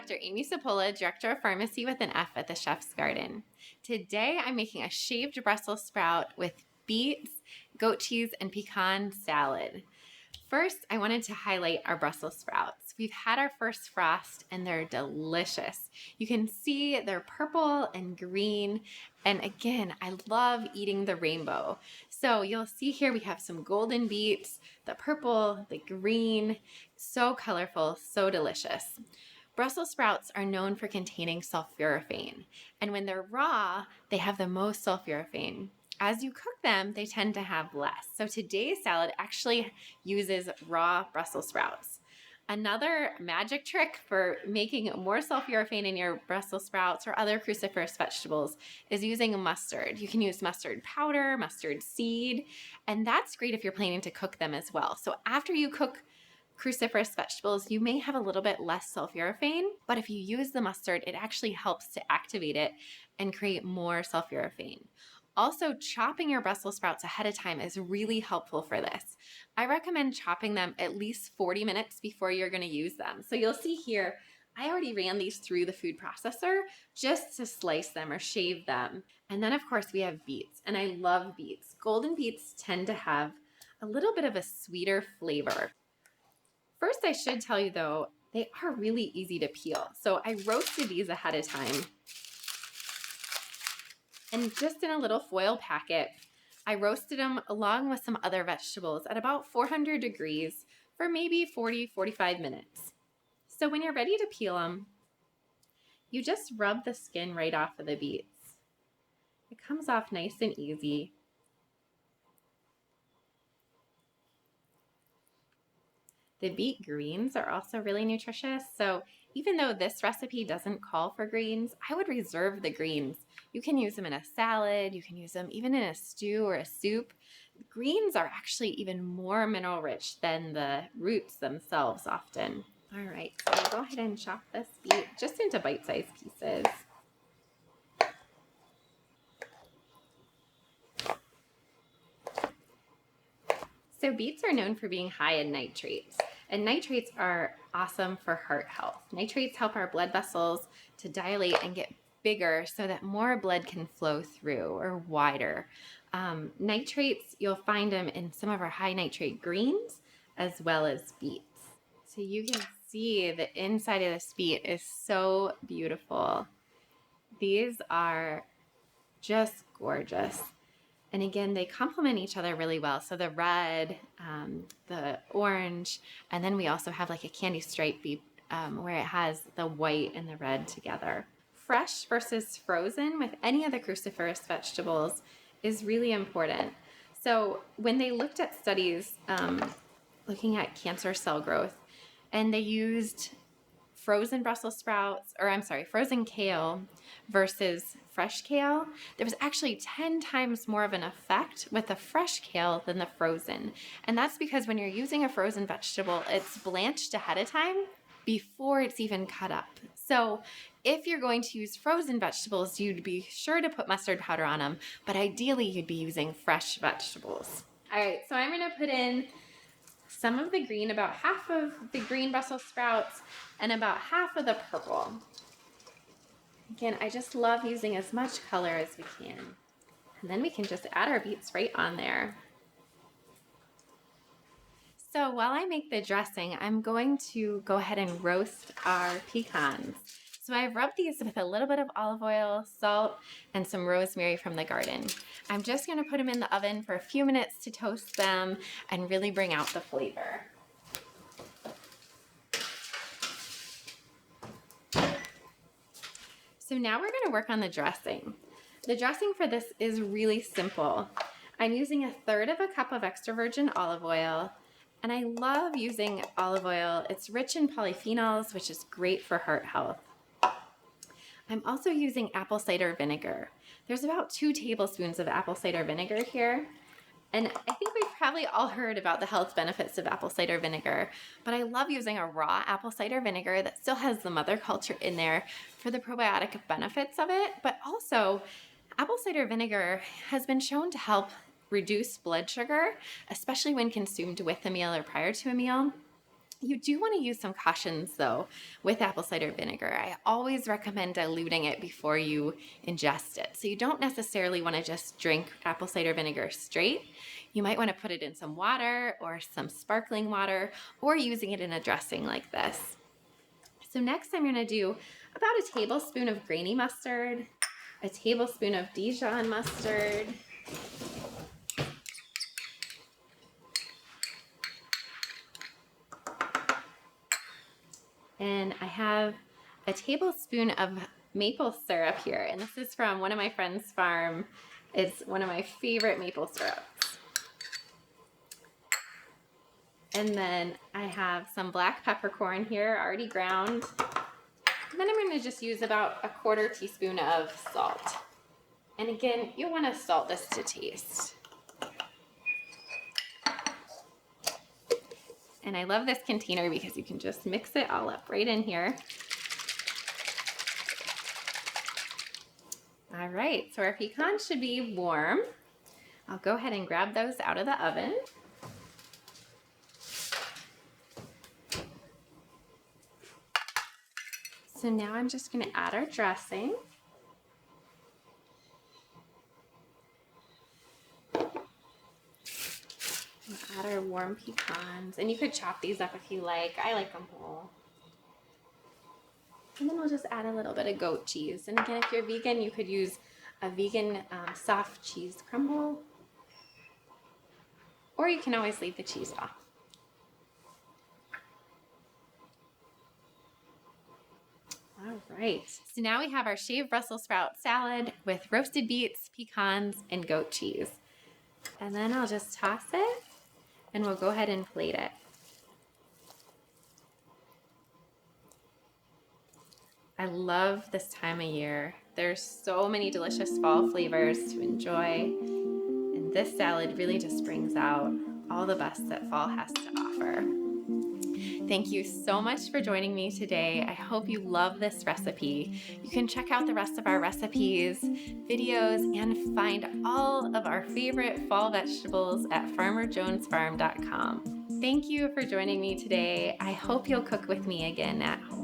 Dr. Amy Sapola, Director of Pharmacy with an F at the Chef's Garden. Today I'm making a shaved Brussels sprout with beets, goat cheese, and pecan salad. First, I wanted to highlight our Brussels sprouts. We've had our first frost and they're delicious. You can see they're purple and green. And again, I love eating the rainbow. So you'll see here we have some golden beets, the purple, the green, so colorful, so delicious. Brussels sprouts are known for containing sulforaphane, and when they're raw, they have the most sulforaphane. As you cook them, they tend to have less. So today's salad actually uses raw Brussels sprouts. Another magic trick for making more sulforaphane in your Brussels sprouts or other cruciferous vegetables is using mustard. You can use mustard powder, mustard seed, and that's great if you're planning to cook them as well. So after you cook cruciferous vegetables, you may have a little bit less sulforaphane, but if you use the mustard, it actually helps to activate it and create more sulforaphane. Also, chopping your Brussels sprouts ahead of time is really helpful for this. I recommend chopping them at least 40 minutes before you're going to use them. So you'll see here, I already ran these through the food processor just to slice them or shave them. And then of course we have beets, and I love beets. Golden beets tend to have a little bit of a sweeter flavor. First, I should tell you though, they are really easy to peel. So I roasted these ahead of time. And just in a little foil packet, I roasted them along with some other vegetables at about 400 degrees for maybe 40-45 minutes. So when you're ready to peel them, you just rub the skin right off of the beets. It comes off nice and easy. The beet greens are also really nutritious. So even though this recipe doesn't call for greens, I would reserve the greens. You can use them in a salad. You can use them even in a stew or a soup. Greens are actually even more mineral rich than the roots themselves often. All right, so I'll go ahead and chop this beet just into bite-sized pieces. So beets are known for being high in nitrates, and nitrates are awesome for heart health. Nitrates help our blood vessels to dilate and get bigger so that more blood can flow through or wider. Nitrates, you'll find them in some of our high nitrate greens as well as beets. So you can see the inside of this beet is so beautiful. These are just gorgeous. And again, they complement each other really well. So the red, the orange, and then we also have like a candy stripe beet where it has the white and the red together. Fresh versus frozen with any of the cruciferous vegetables is really important. So when they looked at studies looking at cancer cell growth, and they used frozen Brussels sprouts, frozen kale versus fresh kale, there was actually 10 times more of an effect with the fresh kale than the frozen. And that's because when you're using a frozen vegetable, it's blanched ahead of time before it's even cut up. So if you're going to use frozen vegetables, you'd be sure to put mustard powder on them, but ideally you'd be using fresh vegetables. All right, so I'm gonna put in some of the green, about half of the green Brussels sprouts and about half of the purple. Again, I just love using as much color as we can. And then we can just add our beets right on there. So while I make the dressing, I'm going to go ahead and roast our pecans. So I've rubbed these with a little bit of olive oil, salt, and some rosemary from the garden. I'm just gonna put them in the oven for a few minutes to toast them and really bring out the flavor. So now we're gonna work on the dressing. The dressing for this is really simple. I'm using 1/3 of a cup of extra virgin olive oil, and I love using olive oil. It's rich in polyphenols, which is great for heart health. I'm also using apple cider vinegar. There's about 2 tablespoons of apple cider vinegar here. And I think we've probably all heard about the health benefits of apple cider vinegar, but I love using a raw apple cider vinegar that still has the mother culture in there for the probiotic benefits of it. But also, apple cider vinegar has been shown to help reduce blood sugar, especially when consumed with a meal or prior to a meal. You do want to use some cautions though with apple cider vinegar. I always recommend diluting it before you ingest it. So you don't necessarily want to just drink apple cider vinegar straight. You might want to put it in some water or some sparkling water, or using it in a dressing like this. So next I'm going to do about a tablespoon of grainy mustard, a tablespoon of Dijon mustard, and I have a tablespoon of maple syrup here, and this is from one of my friend's farm. It's one of my favorite maple syrups. And then I have some black peppercorn here already ground. And then I'm going to just use about 1/4 teaspoon of salt. And again, you want to salt this to taste. And I love this container because you can just mix it all up right in here. All right, so our pecans should be warm. I'll go ahead and grab those out of the oven. So now I'm just going to add our dressing. We'll add our warm pecans, and you could chop these up if you like. I like them whole. And then we'll just add a little bit of goat cheese. And again, if you're vegan, you could use a vegan soft cheese crumble, or you can always leave the cheese off. All right, so now we have our shaved Brussels sprout salad with roasted beets, pecans, and goat cheese. And then I'll just toss it, and we'll go ahead and plate it. I love this time of year. There's so many delicious fall flavors to enjoy, and this salad really just brings out all the best that fall has to offer. Thank you so much for joining me today. I hope you love this recipe. You can check out the rest of our recipes, videos, and find all of our favorite fall vegetables at farmerjonesfarm.com. Thank you for joining me today. I hope you'll cook with me again at home.